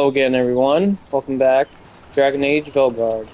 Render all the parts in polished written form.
Hello again, everyone. Welcome back. Dragon Age Veilguard.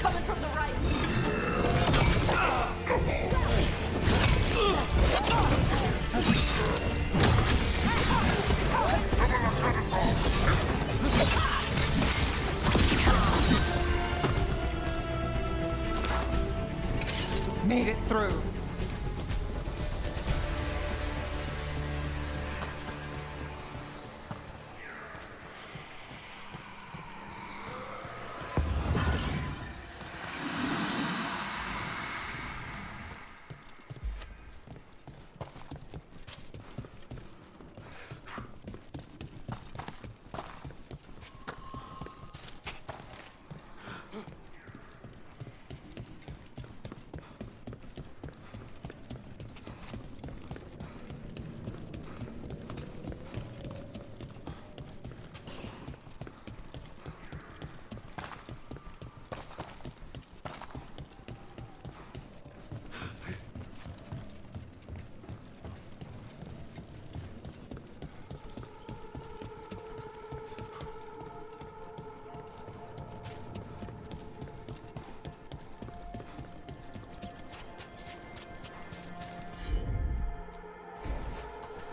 Coming from the right. Made it through.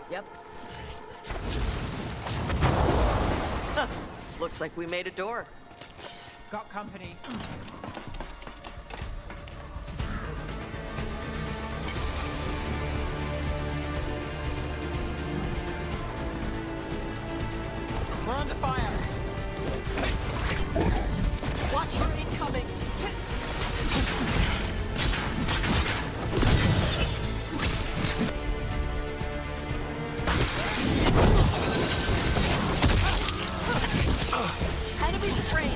Yep. Looks like we made a door. Got company. We're under fire. Watch for incoming. Enemies at range.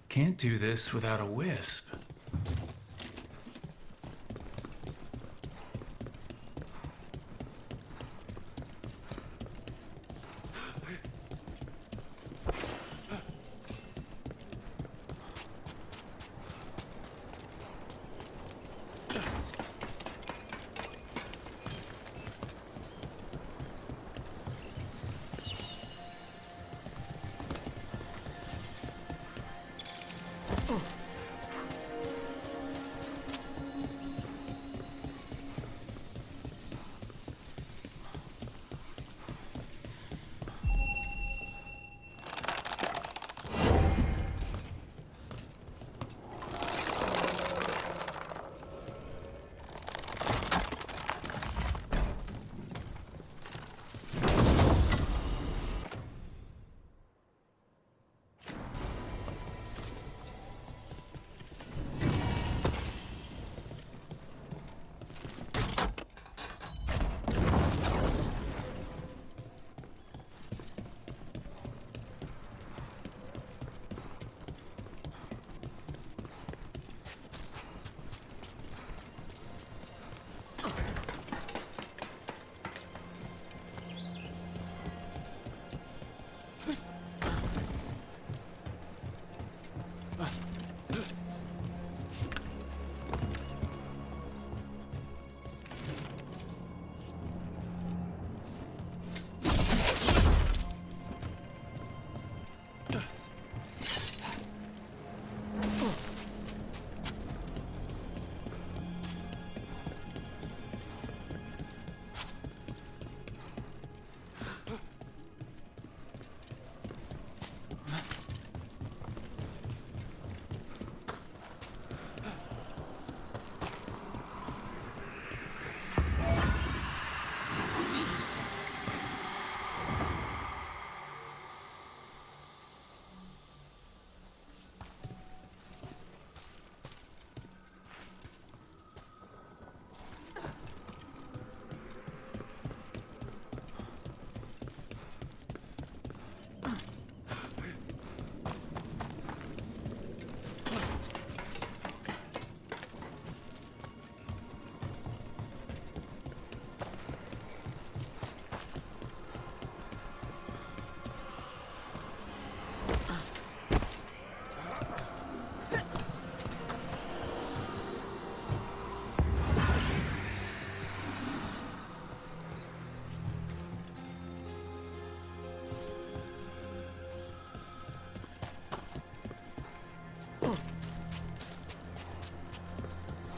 Can't do this without a wisp.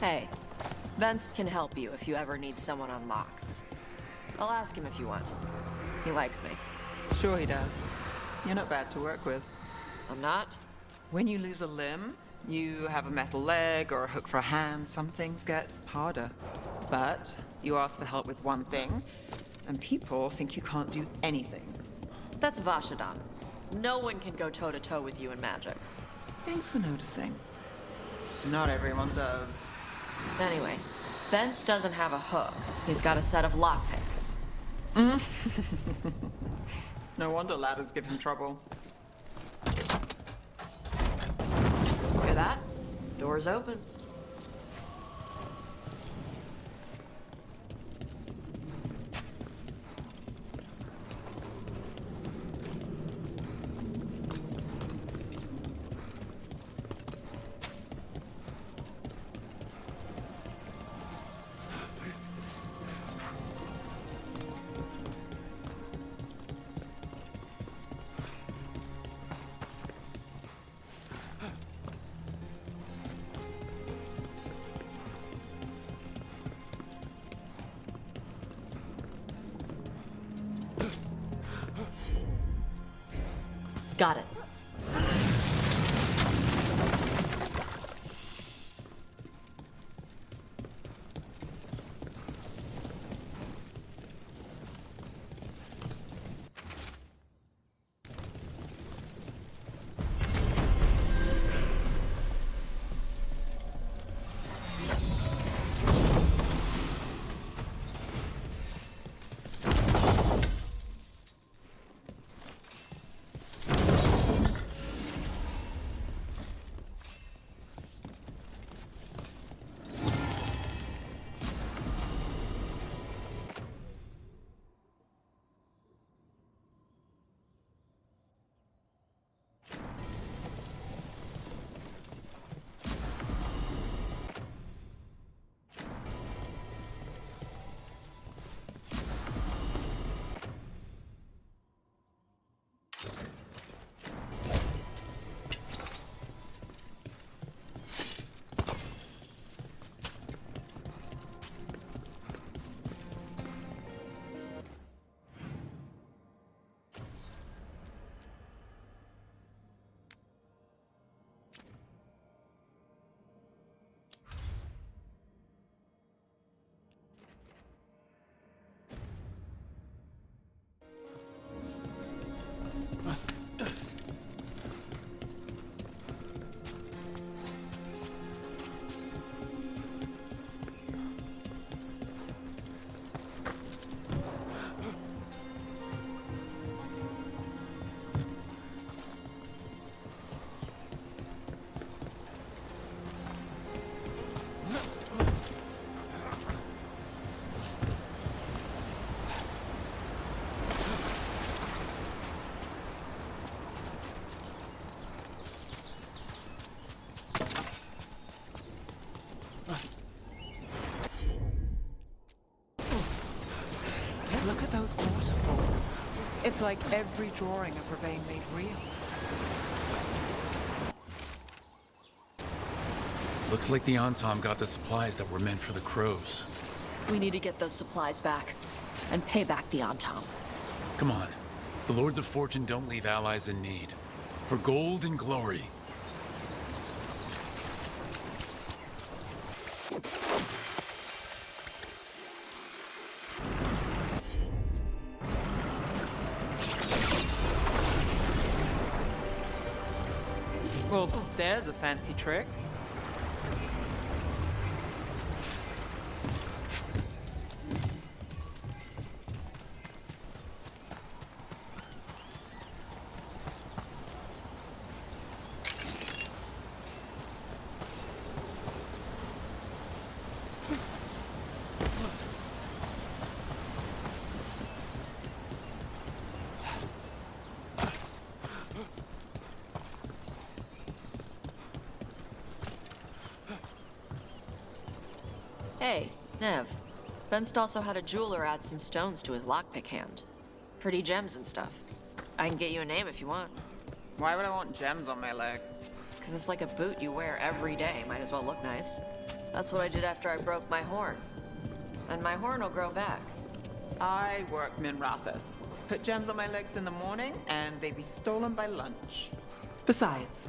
Hey, Vince can help you if you ever need someone on locks. I'll ask him if you want. He likes me. Sure he does. You're not bad to work with. I'm not? When you lose a limb, you have a metal leg or a hook for a hand, some things get harder. But you ask for help with one thing, and people think you can't do anything. That's Vashadan. No one can go toe-to-toe with you in magic. Thanks for noticing. Not everyone does. Anyway, Vince doesn't have a hook. He's got a set of lockpicks. No wonder ladders give him trouble. Hear that? Door's open. Got it. Look at those waterfalls. It's like every drawing of Ravane made real. Looks like the Antom got the supplies that were meant for the crows. We need to get those supplies back and pay back the Antom. Come on. The Lords of Fortune don't leave allies in need. For gold and glory. Well, there's a fancy trick. Hey, Nev. Benst also had a jeweler add some stones to his lockpick hand. Pretty gems and stuff. I can get you a name if you want. Why would I want gems on my leg? because it's like a boot you wear every day. Might as well look nice. That's what I did after I broke my horn. And my horn will grow back. I work Minrathus. Put gems on my legs in the morning, and they be stolen by lunch. Besides,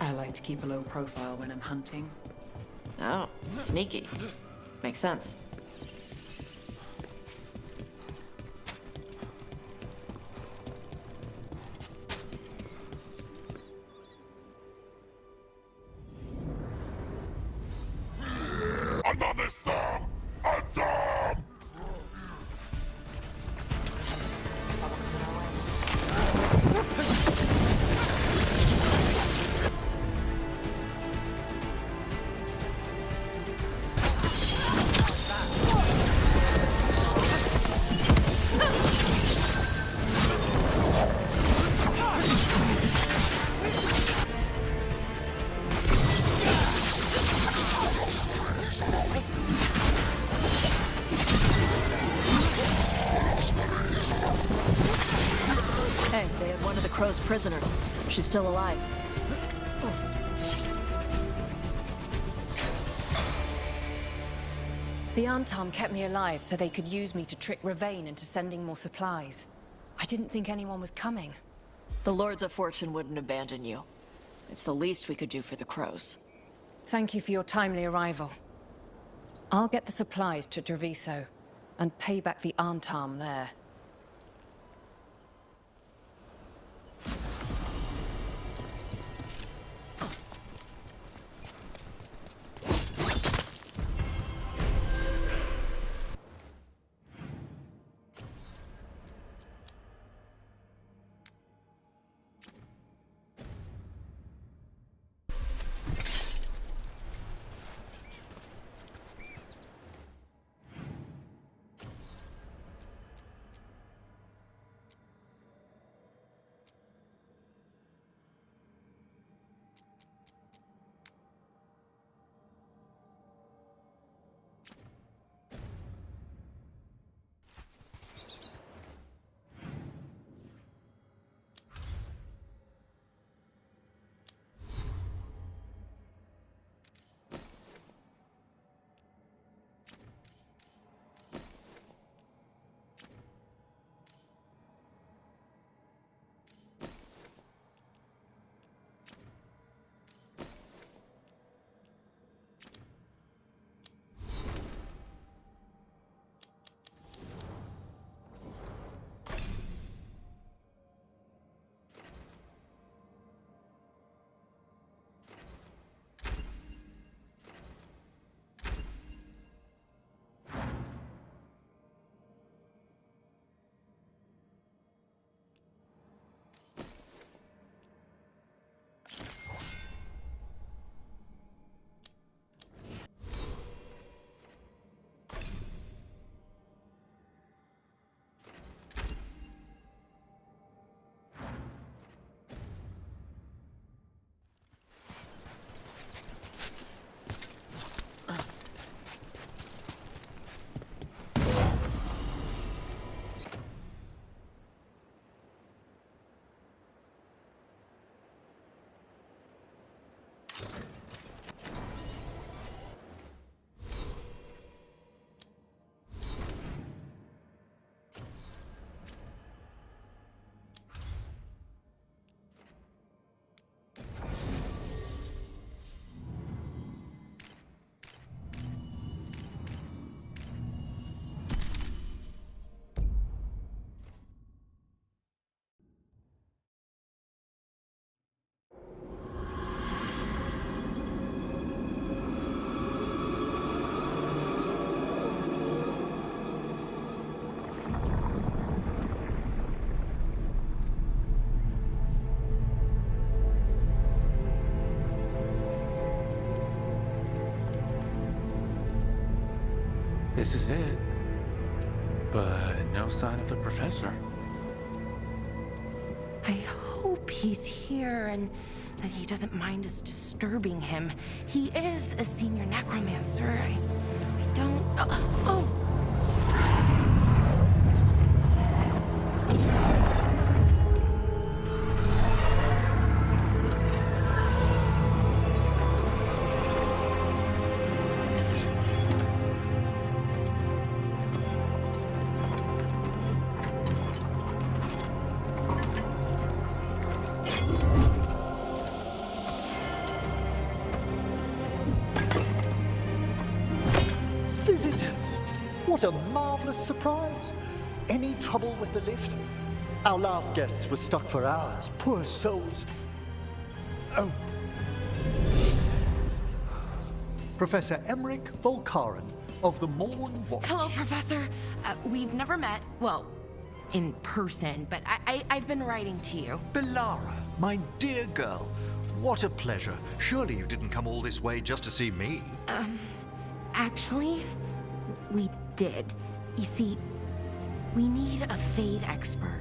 I like to keep a low profile when I'm hunting. Oh, sneaky. Makes sense. Another song! Adam! Hey, they had one of the Crow's prisoners. She's still alive. The Antom kept me alive so they could use me to trick Ravane into sending more supplies. I didn't think anyone was coming. The Lords of Fortune wouldn't abandon you. It's the least we could do for the Crows. Thank you for your timely arrival. I'll get the supplies to Treviso and pay back the Antom there. This is it. But no sign of the professor. I hope he's here and that he doesn't mind us disturbing him. He is a senior necromancer. I don't... Oh! Visitors! What a marvelous surprise! Any trouble with the lift? Our last guests were stuck for hours. Poor souls. Oh. Professor Emmerich Volkaren of the Morn Watch. Hello, Professor. We've never met, well, in person, but I've been writing to you. Belara, my dear girl. What a pleasure. Surely you didn't come all this way just to see me. Actually, we did. You see, we need a Fade expert.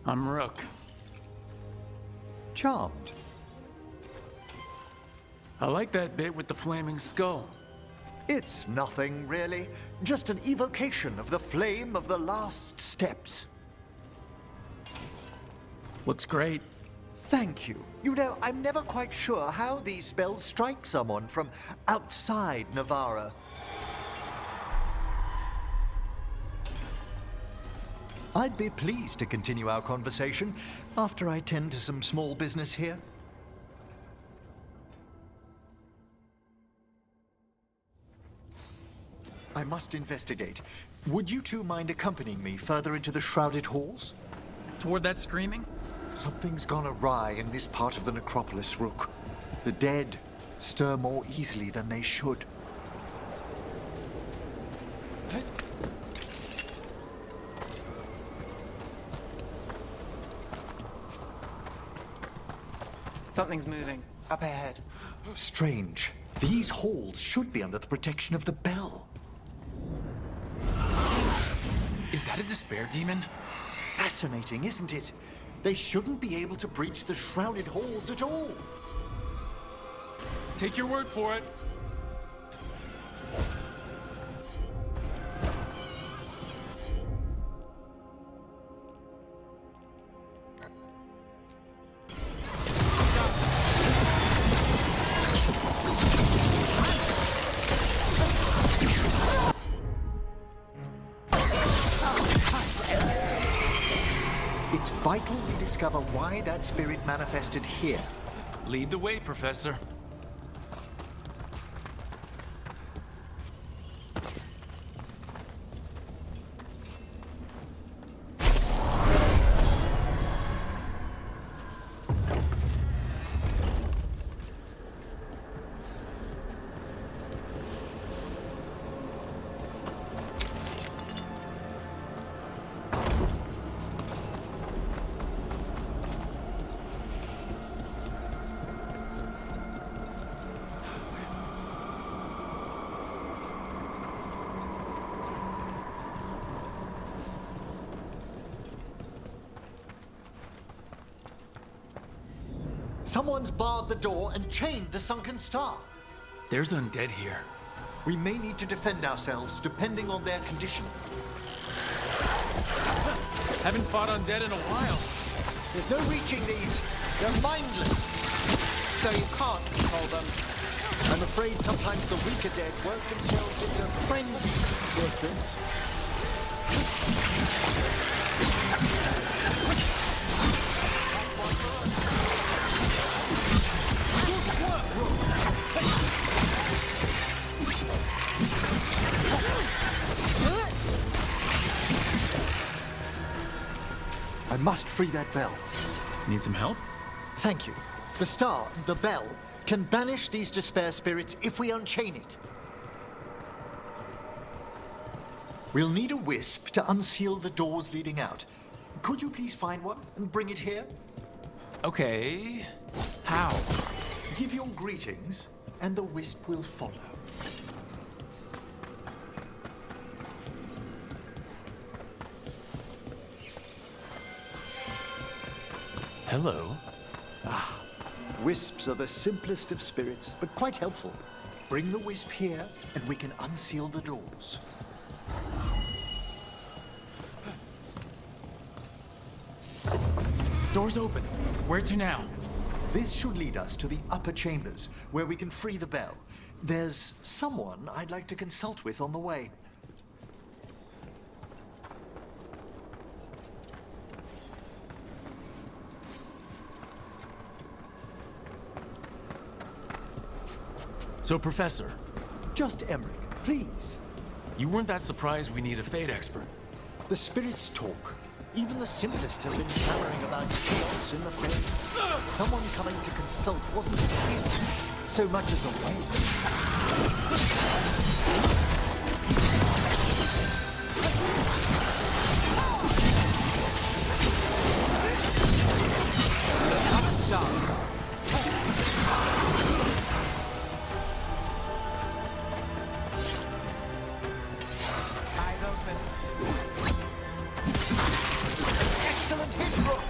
I'm Rook. Charmed. I like that bit with the flaming skull. It's nothing, really. Just an evocation of the flame of the last steps. Looks great. Thank you. You know, I'm never quite sure how these spells strike someone from outside Navarra. I'd be pleased to continue our conversation after I tend to some small business here. I must investigate. Would you two mind accompanying me further into the shrouded halls? Toward that screaming? Something's gone awry in this part of the necropolis, Rook. The dead stir more easily than they should. Something's moving. Up ahead. Strange. These halls should be under the protection of the bell. Is that a despair demon? Fascinating, isn't it? They shouldn't be able to breach the shrouded halls at all. Take your word for it. It's vital we discover why that spirit manifested here. Lead the way, Professor. Someone's barred the door and chained the sunken star. There's undead here. We may need to defend ourselves depending on their condition. Haven't fought undead in a while. There's no reaching these. They're mindless. So you can't control them. I'm afraid sometimes the weaker dead work themselves into frenzies for things. I must free that bell. Need some help? Thank you. The star, the bell, can banish these despair spirits if we unchain it. We'll need a wisp to unseal the doors leading out. Could you please find one and bring it here? Okay. How? Give your greetings, and the wisp will follow. Hello. Wisps are the simplest of spirits, but quite helpful. Bring the wisp here, and we can unseal the doors. Door's open. Where to now? This should lead us to the upper chambers, where we can free the bell. There's someone I'd like to consult with on the way. So, Professor, Just Emmerich, please. You weren't that surprised we need a fate expert. The spirits talk. Even the simplest have been clamoring about chaos in the Fae. Someone coming to consult wasn't a gift so much as a way. Excellent hit, Rook!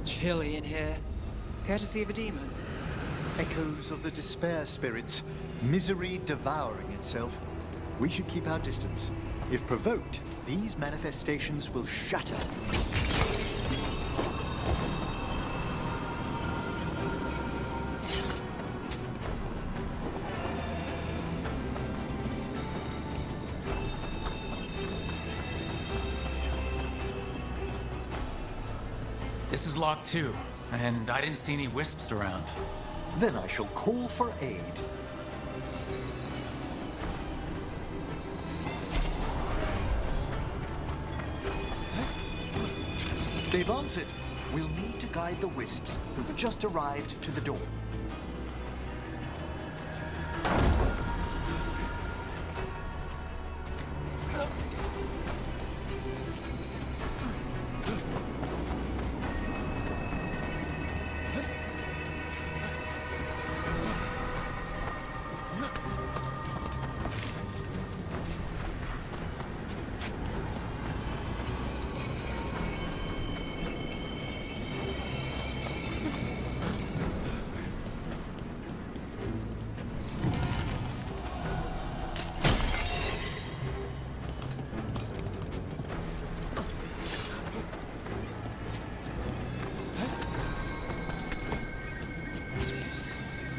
Chilly in here. Courtesy of a demon. Echoes of the despair spirits, misery devouring itself. We should keep our distance. If provoked, these manifestations will shatter. This is locked too, and I didn't see any wisps around. Then I shall call for aid. They've answered. We'll need to guide the wisps who've just arrived to the door.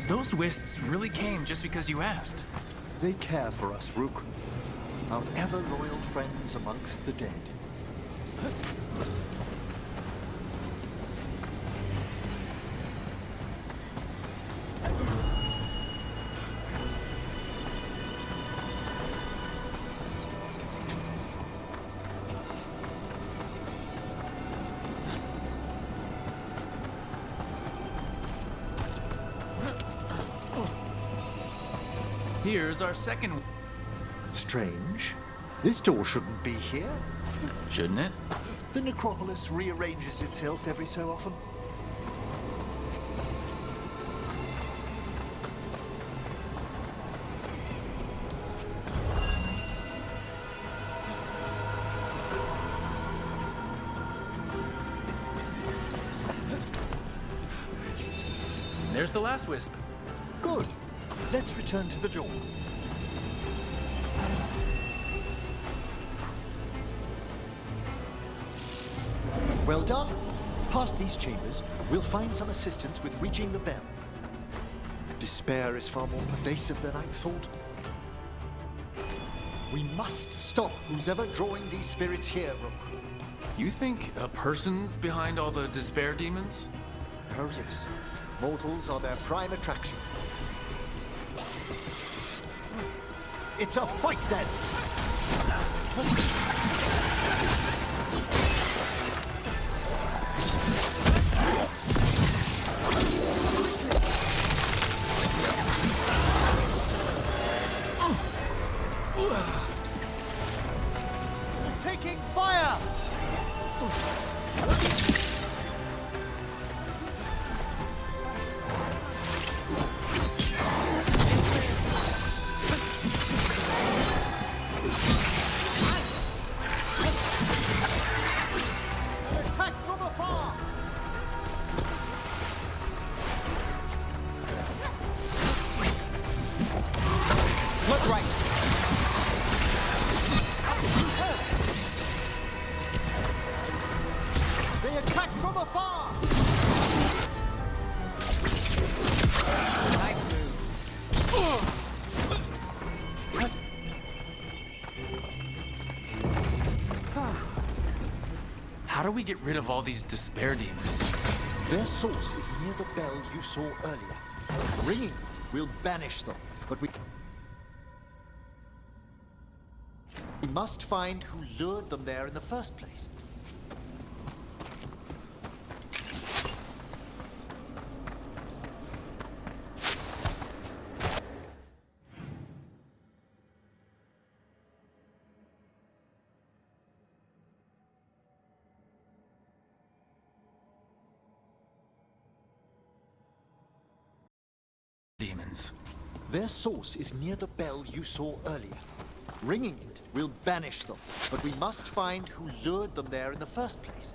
Those wisps really came just because you asked. They care for us, Rook. Our ever-loyal friends amongst the dead. Here's our second. Strange. This door shouldn't be here. Shouldn't it? The necropolis rearranges itself every so often. There's the last wisp. Good. Let's return to the door. Well done. Past these chambers, we'll find some assistance with reaching the bell. Despair is far more pervasive than I thought. We must stop who's ever drawing these spirits here, Rook. You think a person's behind all the despair demons? Oh yes. Mortals are their prime attraction. It's a fight then! Taking fire! we get rid of all these despair demons? Their source is near the bell you saw earlier. Ringing it will banish them, but we must find who lured them there in the first place. Demons. Their source is near the bell you saw earlier. Ringing it will banish them, but we must find who lured them there in the first place.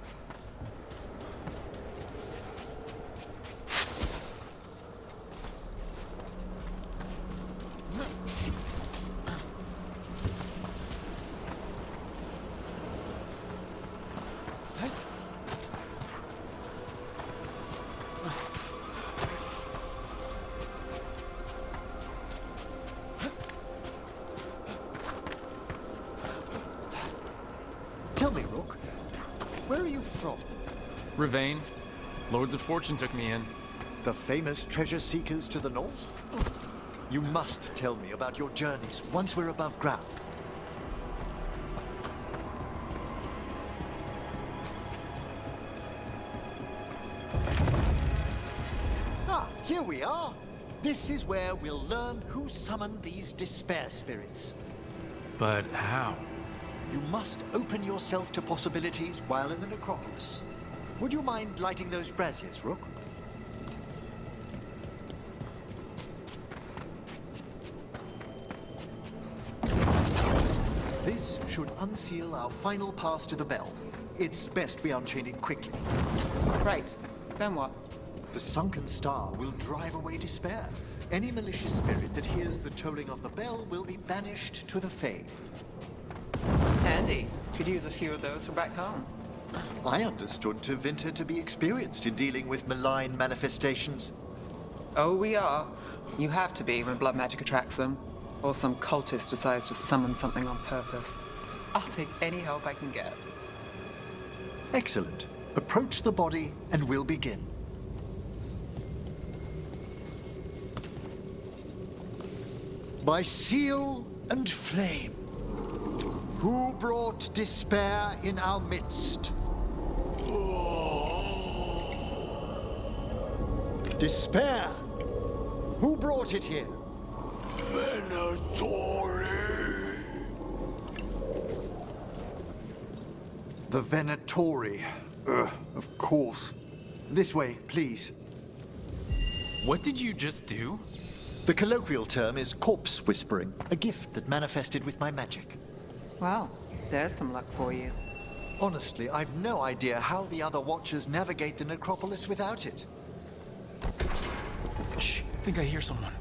Tell me, Rook, where are you from? Ravain. Lords of Fortune took me in. The famous treasure seekers to the north? You must tell me about your journeys once we're above ground. Ah, here we are. This is where we'll learn who summoned these despair spirits. But how? You must open yourself to possibilities while in the necropolis. Would you mind lighting those braziers, Rook? This should unseal our final pass to the bell. It's best we unchain it quickly. Right. Then what? The sunken star will drive away despair. Any malicious spirit that hears the tolling of the bell will be banished to the Fae. Handy. Could use a few of those for back home. I understood Tevinter to be experienced in dealing with malign manifestations. Oh, we are. You have to be when blood magic attracts them. Or some cultist decides to summon something on purpose. I'll take any help I can get. Excellent. Approach the body and we'll begin. By seal and flame, who brought despair in our midst? Despair! Who brought it here? Venatori! The Venatori. Of course. This way, please. What did you just do? The colloquial term is corpse whispering, a gift that manifested with my magic. Well, there's some luck for you. Honestly, I've no idea how the other Watchers navigate the necropolis without it. Shh, I think I hear someone.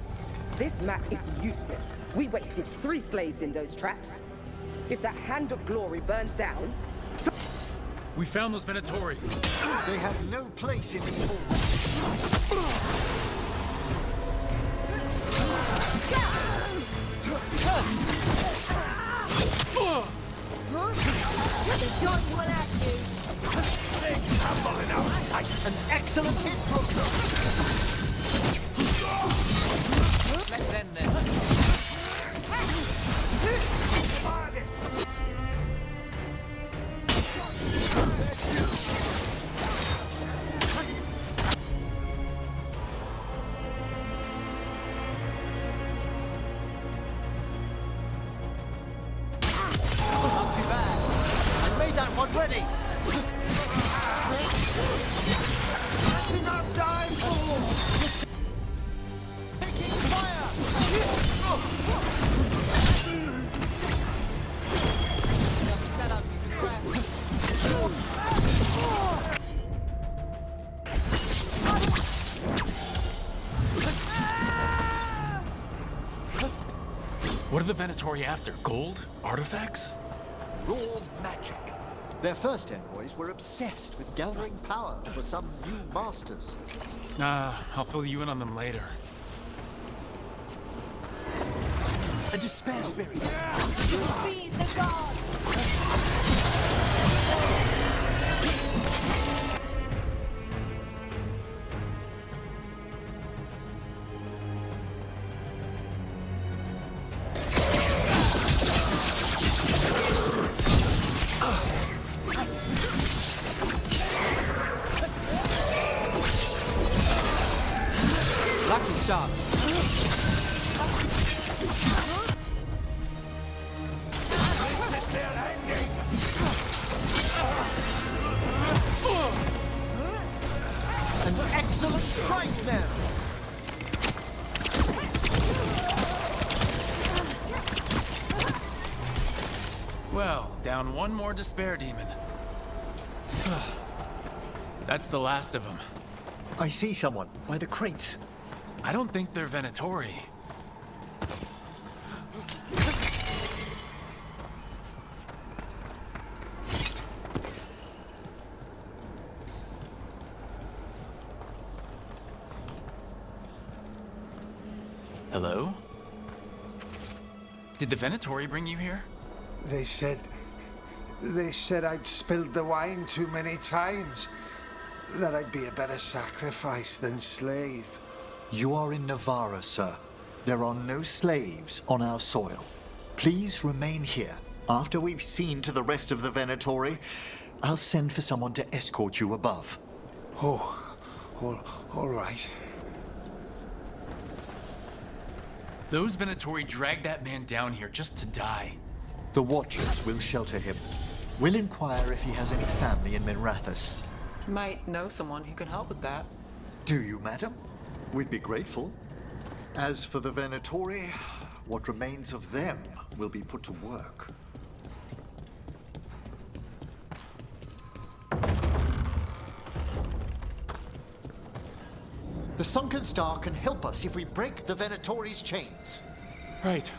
This map is useless. We wasted 3 slaves in those traps. If that Hand of Glory burns down... We found those Venatori. They have no place in these halls. An excellent hit, Brooke. Let's end this. Not too bad. I made that one ready. Enough time for! Taking fire! What are the Venatori after? Gold? Artifacts? Raw magic. Their first envoys were obsessed with gathering power for some new masters. I'll fill you in on them later. A despair spirit. Be the gods! sharp. An excellent strike now. Well, down one more despair demon. That's the last of them. I see someone by the crates. I don't think they're Venatori. Hello? Did the Venatori bring you here? They said I'd spilled the wine too many times. That I'd be a better sacrifice than slave. You are in Navarra, sir. There are no slaves on our soil. Please remain here. After we've seen to the rest of the Venatori, I'll send for someone to escort you above. Oh, all right. Those Venatori dragged that man down here just to die. The Watchers will shelter him. We'll inquire if he has any family in Minrathous. Might know someone who can help with that. Do you, madam? We'd be grateful. As for the Venatori, what remains of them will be put to work. The Sunken Star can help us if we break the Venatori's chains. Right.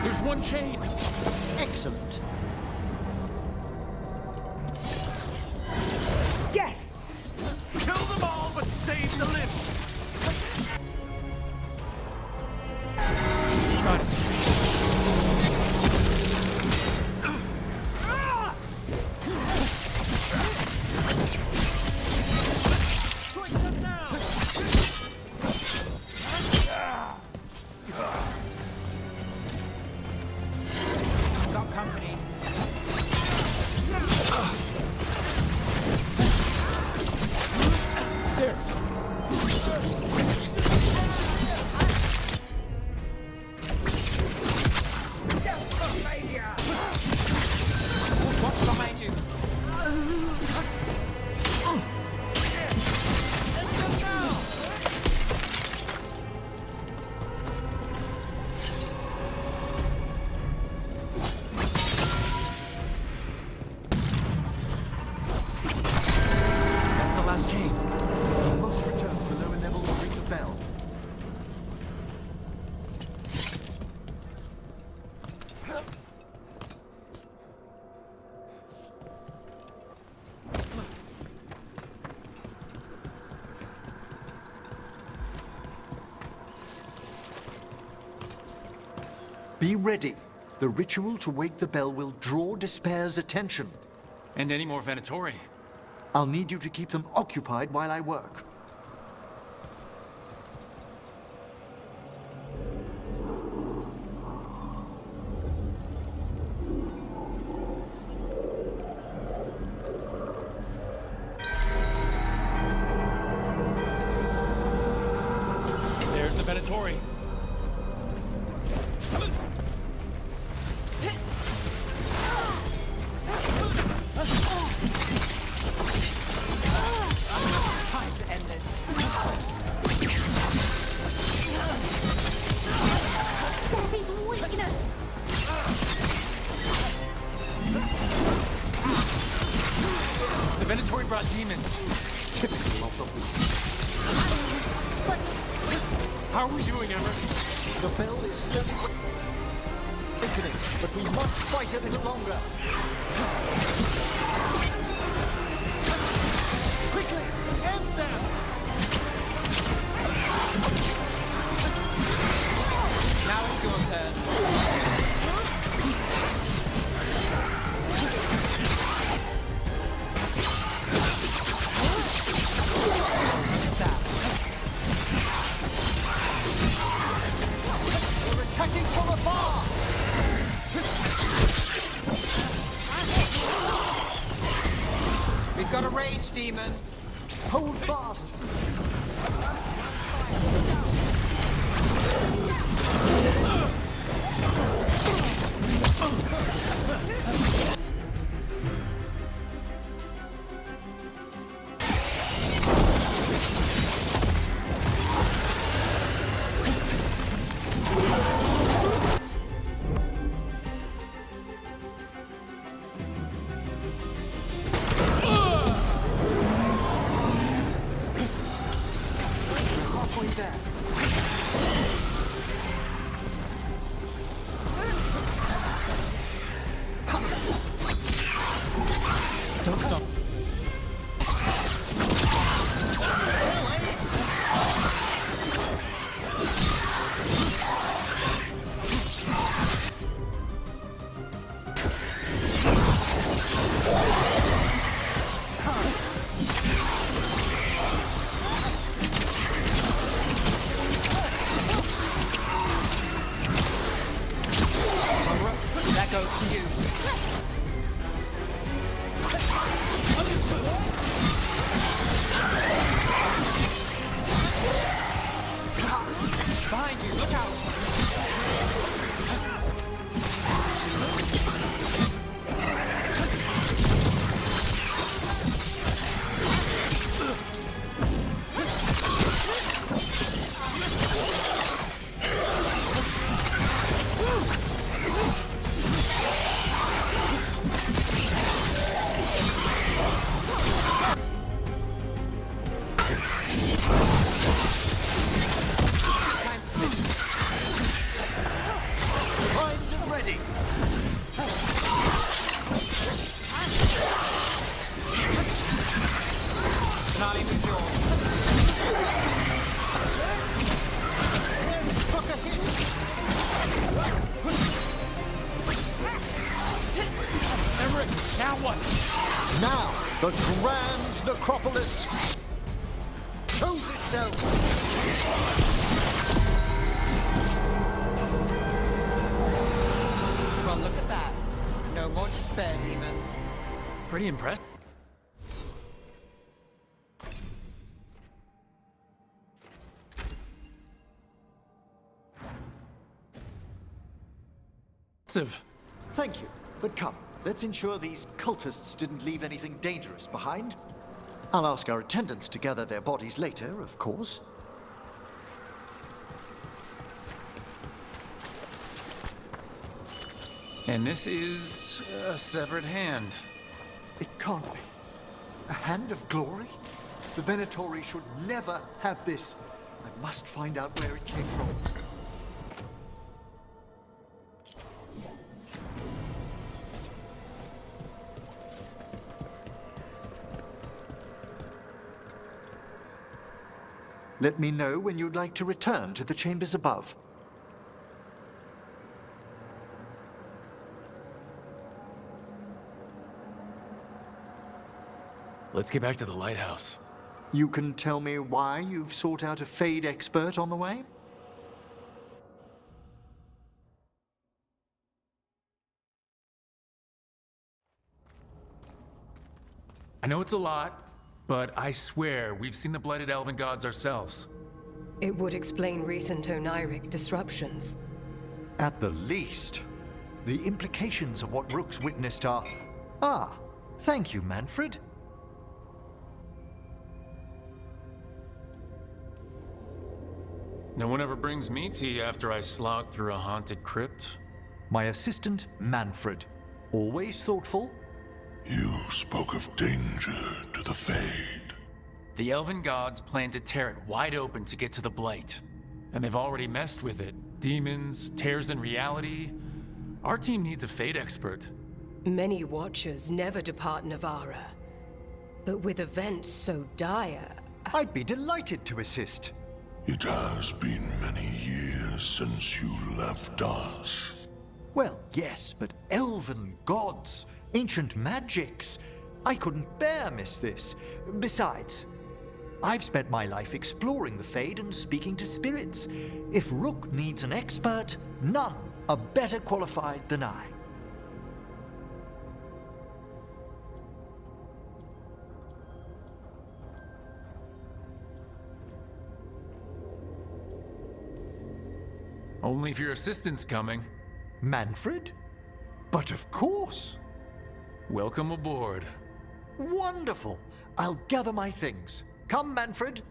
There's one chain! Excellent. Guests! Kill them all, but save the lift! Got it. Got company. There! What's behind you? That's the last chain. We must return to the lower level to ring the bell. Be ready. The ritual to wake the bell will draw Despair's attention. And any more Venatori. I'll need you to keep them occupied while I work. There's the Venatori. Time to end this. The Venatori brought demons. Typical of them. How are we doing, Emmer? The bell is steadily awakening, but we must fight a little longer. Quickly, end them! Now it's your turn. Tap. We've got a rage demon. Hold fast! That goes to you. Behind you, look out! Now what? Now, the Grand Necropolis shows itself! Well, look at that. No more despair demons. Pretty impressive. Thank you, but come, let's ensure these cultists didn't leave anything dangerous behind. I'll ask our attendants to gather their bodies later, of course. And this is a severed hand. It can't be. A hand of glory? The Venatori should never have this. I must find out where it came from. Let me know when you'd like to return to the chambers above. Let's get back to the lighthouse. You can tell me why you've sought out a Fade expert on the way? I know it's a lot, but I swear we've seen the blighted elven gods ourselves. It would explain recent Oniric disruptions. At the least. The implications of what Rook's witnessed are... Ah, thank you, Manfred. No one ever brings me tea after I slog through a haunted crypt. My assistant, Manfred. Always thoughtful. You spoke of danger to the Fade. The elven gods plan to tear it wide open to get to the blight. And they've already messed with it. Demons, tears in reality. Our team needs a Fade expert. Many Watchers never depart Navarra. But with events so dire... I'd be delighted to assist. It has been many years since you left us. Well, yes, but elven gods, ancient magics. I couldn't bear miss this. Besides, I've spent my life exploring the Fade and speaking to spirits. If Rook needs an expert, none are better qualified than I. Only if your assistant's coming. Manfred? But of course. Welcome aboard. Wonderful. I'll gather my things. Come, Manfred.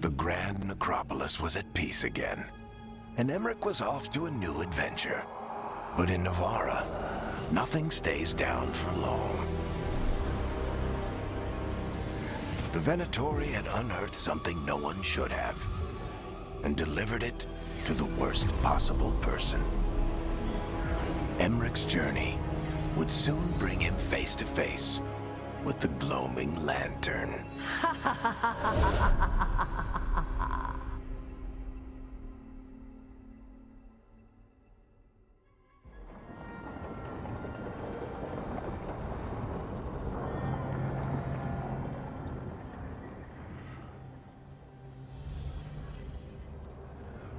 The Grand Necropolis was at peace again, and Emmerich was off to a new adventure. But in Navarra, nothing stays down for long. The Venatori had unearthed something no one should have, and delivered it to the worst possible person. Emmerich's journey would soon bring him face to face with the gloaming lantern.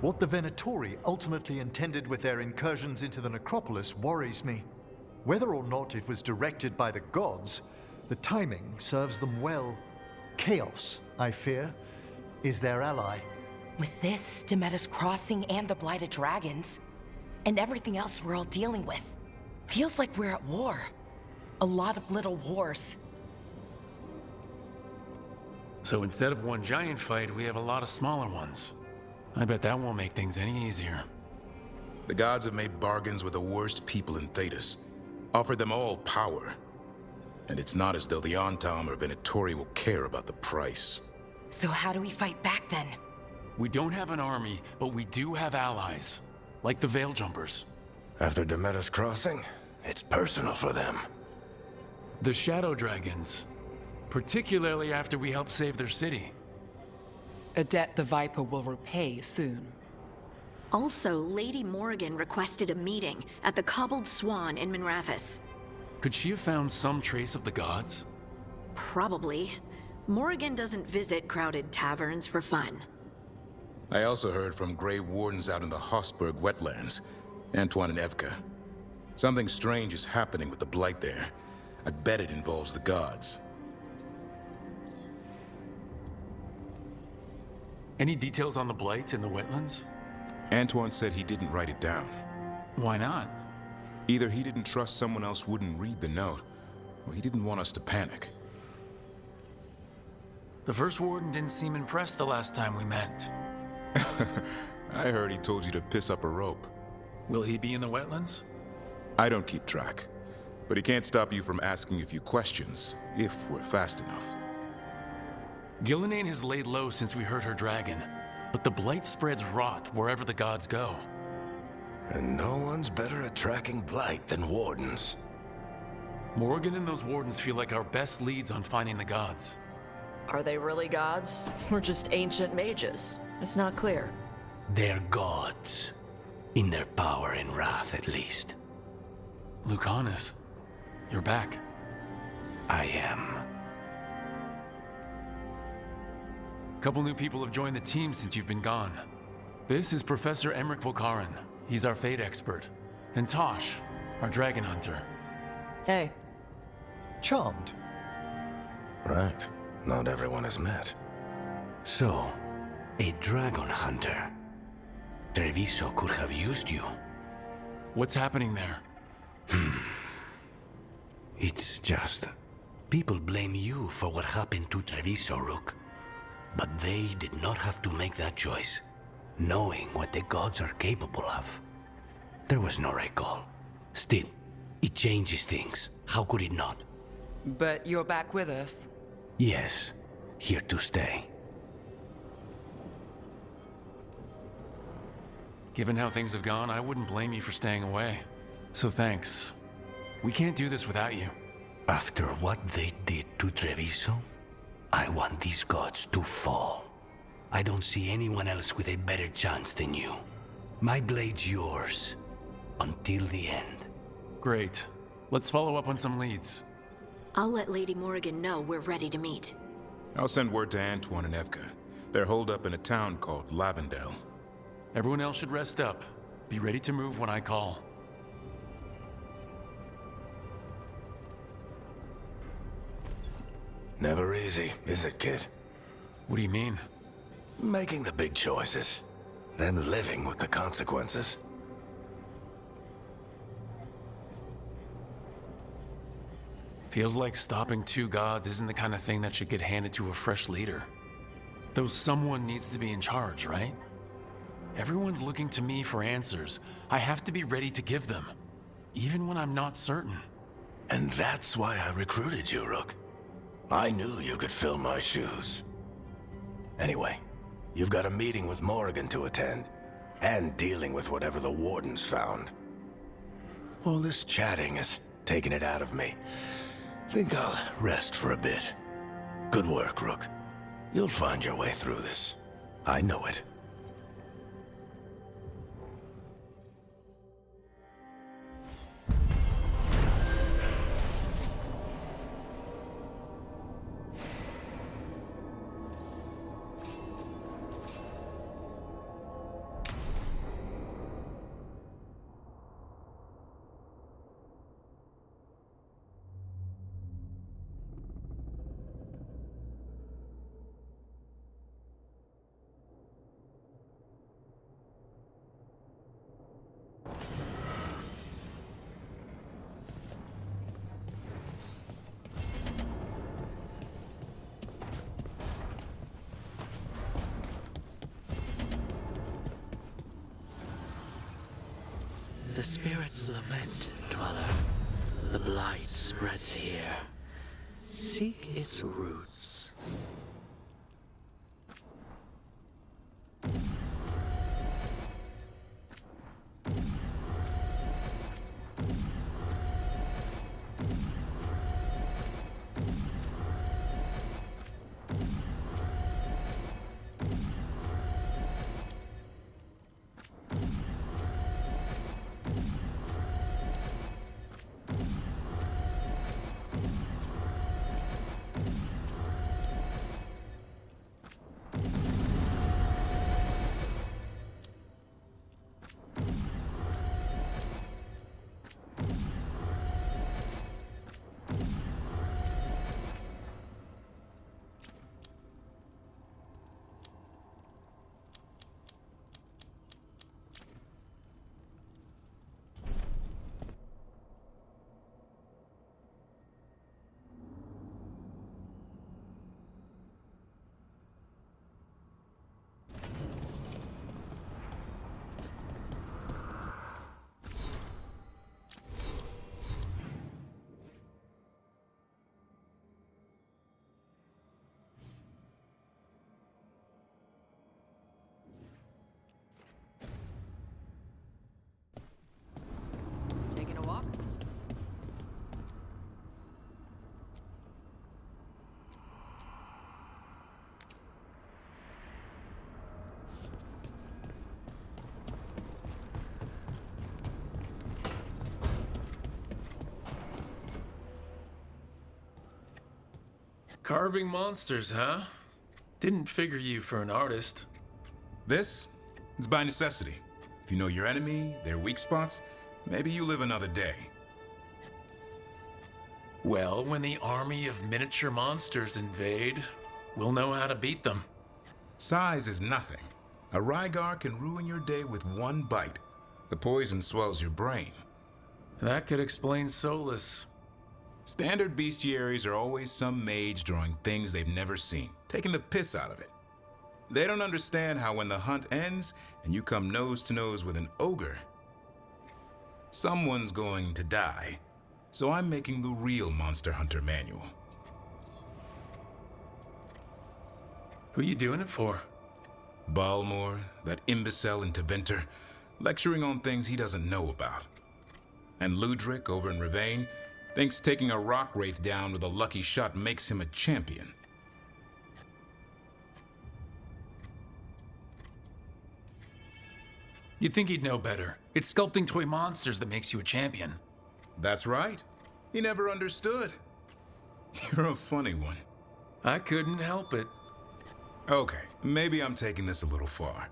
What the Venatori ultimately intended with their incursions into the necropolis worries me. Whether or not it was directed by the gods, the timing serves them well. Chaos, I fear, is their ally. With this, Demeter's Crossing and the Blighted Dragons, and everything else we're all dealing with, feels like we're at war. A lot of little wars. So instead of one giant fight, we have a lot of smaller ones. I bet that won't make things any easier. The gods have made bargains with the worst people in Thedas, offered them all power. And it's not as though the Antam or Venatori will care about the price. So how do we fight back then? We don't have an army, but we do have allies. Like the Veil Jumpers. After Demeter's Crossing, it's personal for them. The Shadow Dragons. Particularly after we helped save their city. A debt the Viper will repay soon. Also, Lady Morrigan requested a meeting at the Cobbled Swan in Minrathous. Could she have found some trace of the gods? Probably. Morrigan doesn't visit crowded taverns for fun. I also heard from Grey Wardens out in the Hossberg wetlands, Antoine and Evka. Something strange is happening with the Blight there. I bet it involves the gods. Any details on the Blight in the wetlands? Antoine said he didn't write it down. Why not? Either he didn't trust someone else wouldn't read the note, or he didn't want us to panic. The First Warden didn't seem impressed the last time we met. I heard he told you to piss up a rope. Will he be in the wetlands? I don't keep track, but he can't stop you from asking a few questions, if we're fast enough. Gillenane has laid low since we heard her dragon, but the Blight spreads rot wherever the gods go. And no one's better at tracking Blight than Wardens. Morrigan and those Wardens feel like our best leads on finding the gods. Are they really gods? Or just ancient mages? It's not clear. They're gods. In their power and wrath, at least. Lucanus, you're back. I am. Couple new people have joined the team since you've been gone. This is Professor Emmerich Volkaren. He's our fate expert. And Tosh, our dragon hunter. Hey. Charmed. Right. Not everyone has met. So, a dragon hunter. Treviso could have used you. What's happening there? It's just... people blame you for what happened to Treviso, Rook. But they did not have to make that choice, knowing what the gods are capable of. There was no recall. Still, it changes things. How could it not? But you're back with us. Yes, here to stay. Given how things have gone, I wouldn't blame you for staying away. So thanks. We can't do this without you. After what they did to Treviso, I want these gods to fall. I don't see anyone else with a better chance than you. My blade's yours. Until the end. Great. Let's follow up on some leads. I'll let Lady Morrigan know we're ready to meet. I'll send word to Antoine and Evka. They're holed up in a town called Lavendel. Everyone else should rest up. Be ready to move when I call. Never easy, is it, kid? What do you mean? Making the big choices, then living with the consequences. Feels like stopping two gods isn't the kind of thing that should get handed to a fresh leader. Though someone needs to be in charge, right? Everyone's looking to me for answers. I have to be ready to give them, even when I'm not certain. And that's why I recruited you, Rook. I knew you could fill my shoes. Anyway, you've got a meeting with Morrigan to attend, and dealing with whatever the Wardens found. All this chatting is taking it out of me. Think I'll rest for a bit. Good work, Rook. You'll find your way through this. I know it. The spirits lament, Dweller. The blight spreads here. Seek its roots. Taking a walk? Carving monsters, huh? Didn't figure you for an artist. This? It's by necessity. If you know your enemy, their weak spots, maybe you live another day. Well, when the army of miniature monsters invade, we'll know how to beat them. Size is nothing. A Rygar can ruin your day with one bite. The poison swells your brain. That could explain Solus. Standard bestiaries are always some mage drawing things they've never seen, taking the piss out of it. They don't understand how when the hunt ends and you come nose to nose with an ogre, someone's going to die. So I'm making the real Monster Hunter manual. Who you doing it for? Balmor, that imbecile in Teventer, lecturing on things he doesn't know about. And Ludric over in Ravane thinks taking a rock wraith down with a lucky shot makes him a champion. You'd think he'd know better. It's sculpting toy monsters that makes you a champion. That's right. He never understood. You're a funny one. I couldn't help it. Okay, maybe I'm taking this a little far.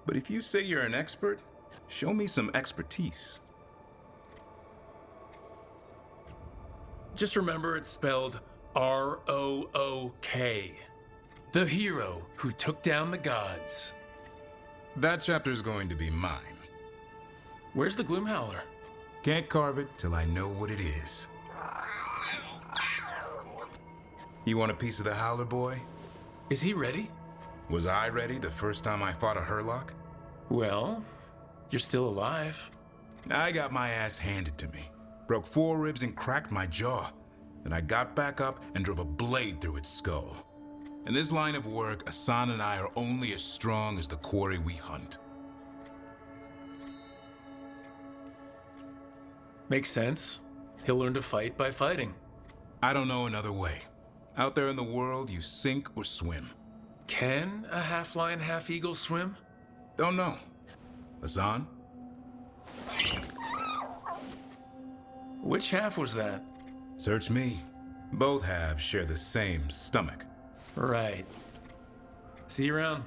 But if you say you're an expert, show me some expertise. Just remember it's spelled R-O-O-K. The hero who took down the gods. That chapter's going to be mine. Where's the Gloomhowler? Can't carve it till I know what it is. You want a piece of the Howler, boy? Is he ready? Was I ready the first time I fought a Hurlock? Well, you're still alive. I got my ass handed to me. Broke 4 ribs and cracked my jaw. Then I got back up and drove a blade through its skull. In this line of work, Asan and I are only as strong as the quarry we hunt. Makes sense. He'll learn to fight by fighting. I don't know another way. Out there in the world, you sink or swim. Can a half-lion, half-eagle swim? Don't know. Asan? Which half was that? Search me. Both halves share the same stomach. Right. See you around.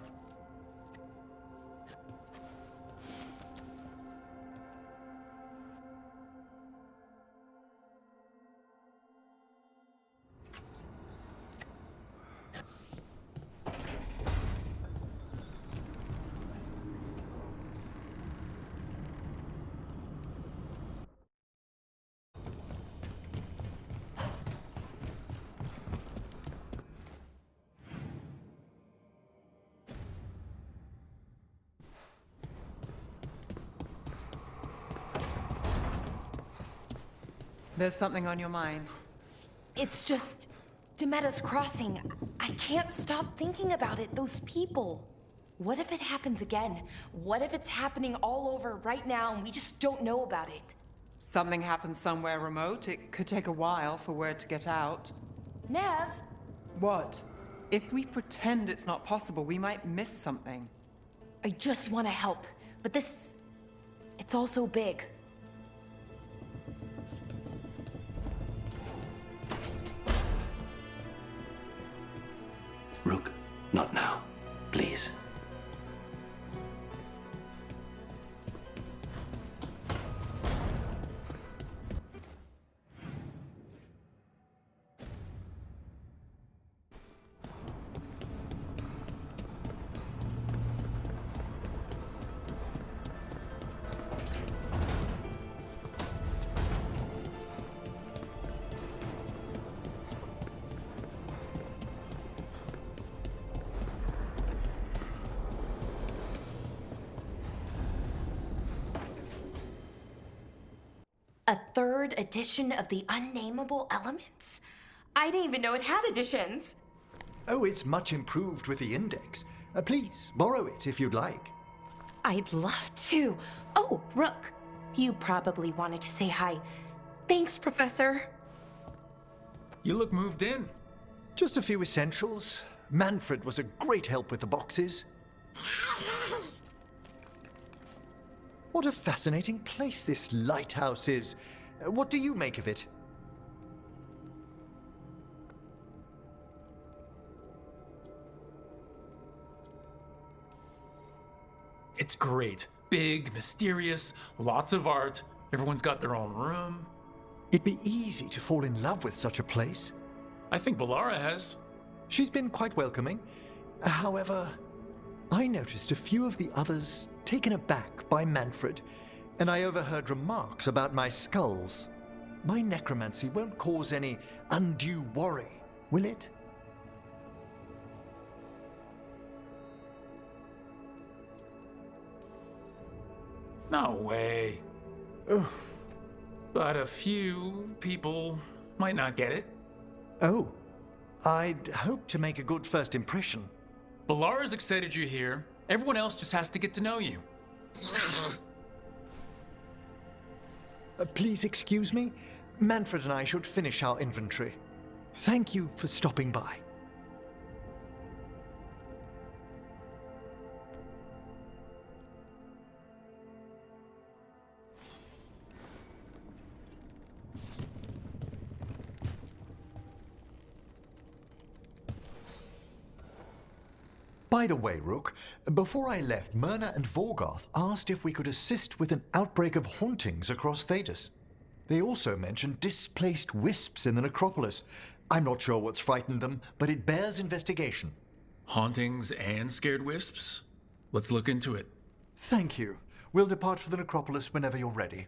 There's something on your mind. It's just Demetta's Crossing. I can't stop thinking about it. Those people. What if it happens again? What if it's happening all over right now and we just don't know about it? Something happens somewhere remote. It could take a while for word to get out. Nev? What? If we pretend it's not possible, we might miss something. I just want to help, but this... it's all so big. Rook, not now. Please. A 3rd edition of the Unnameable Elements? I didn't even know it had editions. Oh, it's much improved with the index. Please, borrow it if you'd like. I'd love to. Oh, Rook, you probably wanted to say hi. Thanks, Professor. You look moved in. Just a few essentials. Manfred was a great help with the boxes. What a fascinating place this lighthouse is. What do you make of it? It's great. Big, mysterious, lots of art. Everyone's got their own room. It'd be easy to fall in love with such a place. I think Balara has. She's been quite welcoming. However, I noticed a few of the others taken aback by Manfred, and I overheard remarks about my skulls. My necromancy won't cause any undue worry, will it? No way. Oh. But a few people might not get it. Oh. I'd hope to make a good first impression. Balara's excited you're here. Everyone else just has to get to know you. Please excuse me. Manfred and I should finish our inventory. Thank you for stopping by. By the way, Rook, before I left, Myrna and Vorgarth asked if we could assist with an outbreak of hauntings across Thedas. They also mentioned displaced wisps in the necropolis. I'm not sure what's frightened them, but it bears investigation. Hauntings and scared wisps? Let's look into it. Thank you. We'll depart for the necropolis whenever you're ready.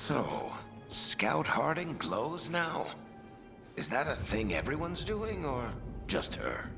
So, Scout Harding glows now? Is that a thing everyone's doing, or just her?